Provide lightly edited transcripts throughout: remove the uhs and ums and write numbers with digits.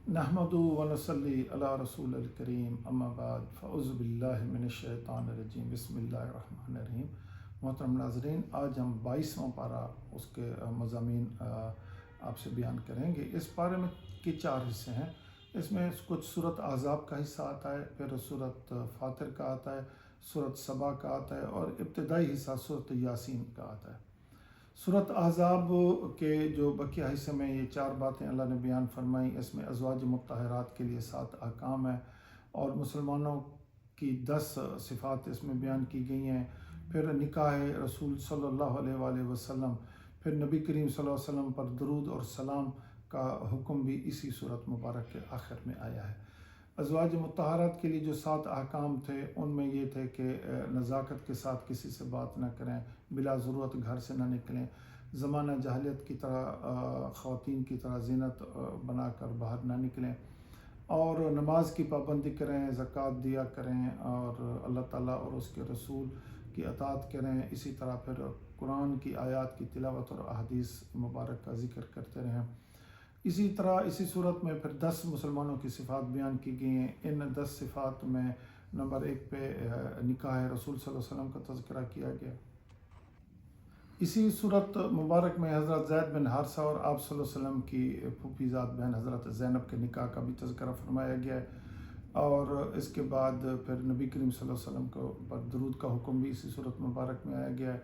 نحمدہ ونصلی علی رسول الکریم اما بعد فاعوذ باللہ من الشیطان الرجیم بسم اللہ الرحمن الرحیم۔ محترم ناظرین، آج ہم 22واں پارہ اس کے مضامین آپ سے بیان کریں گے۔ اس پارے میں کے 4 حصے ہیں۔ اس میں کچھ سورۃ احزاب کا حصہ آتا ہے، پھر سورۃ فاطر کا آتا ہے، سورۃ سبا کا آتا ہے اور ابتدائی حصہ سورۃ یاسین کا آتا ہے۔ سورۃ احزاب کے جو بقیہ حصے میں یہ 4 باتیں اللہ نے بیان فرمائیں، اس میں ازواج مطہرات کے لیے 7 احکام ہیں اور مسلمانوں کی 10 صفات اس میں بیان کی گئی ہیں۔ پھر نکاح رسول صلی اللہ علیہ وآلہ وسلم، پھر نبی کریم صلی اللہ علیہ وسلم پر درود اور سلام کا حکم بھی اسی سورۃ مبارک کے آخر میں آیا ہے۔ ازواج مطہرات کے لیے جو 7 احکام تھے ان میں یہ تھے کہ نزاکت کے ساتھ کسی سے بات نہ کریں، بلا ضرورت گھر سے نہ نکلیں، زمانہ جاہلیت کی طرح خواتین کی طرح زینت بنا کر باہر نہ نکلیں، اور نماز کی پابندی کریں، زکوٰۃ دیا کریں اور اللہ تعالیٰ اور اس کے رسول کی اطاعت کریں۔ اسی طرح پھر قرآن کی آیات کی تلاوت اور احادیث مبارک کا ذکر کرتے رہیں۔ اسی طرح اسی صورت میں پھر 10 مسلمانوں کی صفات بیان کی گئی ہیں۔ ان 10 صفات میں نمبر 1 پہ نکاح رسول صلی اللہ علیہ وسلم کا تذکرہ کیا گیا۔ اسی صورت مبارک میں حضرت زید بن حارثہ اور آپ صلی اللہ علیہ وسلم کی پھوپھی ذات بہن حضرت زینب کے نکاح کا بھی تذکرہ فرمایا گیا ہے، اور اس کے بعد پھر نبی کریم صلی اللہ علیہ وسلم کو پر درود کا حکم بھی اسی صورت مبارک میں آیا گیا ہے،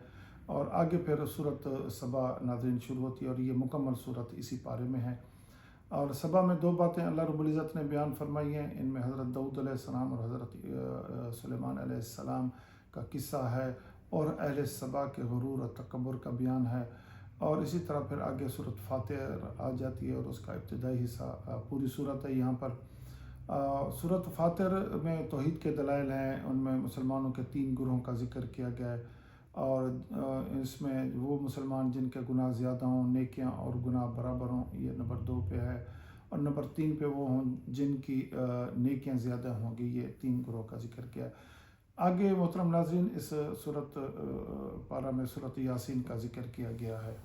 اور آگے پھر سورۃ سبا ناظرین شروع ہوتی ہے اور یہ مکمل صورت اسی پارے میں ہے۔ اور سبا میں 2 باتیں اللہ رب العزت نے بیان فرمائی ہیں، ان میں حضرت داؤد علیہ السلام اور حضرت سلیمان علیہ السلام کا قصہ ہے، اور اہل سبا کے غرور اور تکبر کا بیان ہے، اور اسی طرح پھر آگے سورۃ فاتر آ جاتی ہے اور اس کا ابتدائی حصہ پوری صورت ہے یہاں پر۔ سورۃ فاتر میں توحید کے دلائل ہیں، ان میں مسلمانوں کے 3 گروہوں کا ذکر کیا گیا ہے، اور اس میں وہ مسلمان جن کے گناہ زیادہ ہوں، نیکیاں اور گناہ برابر ہوں، یہ نمبر 2 پہ ہے، اور نمبر 3 پہ وہ ہوں جن کی نیکیاں زیادہ ہوں گی۔ یہ 3 گروہ کا ذکر کیا ہے۔ آگے محترم ناظرین اس سورۃ پارہ میں سورۃ یاسین کا ذکر کیا گیا ہے۔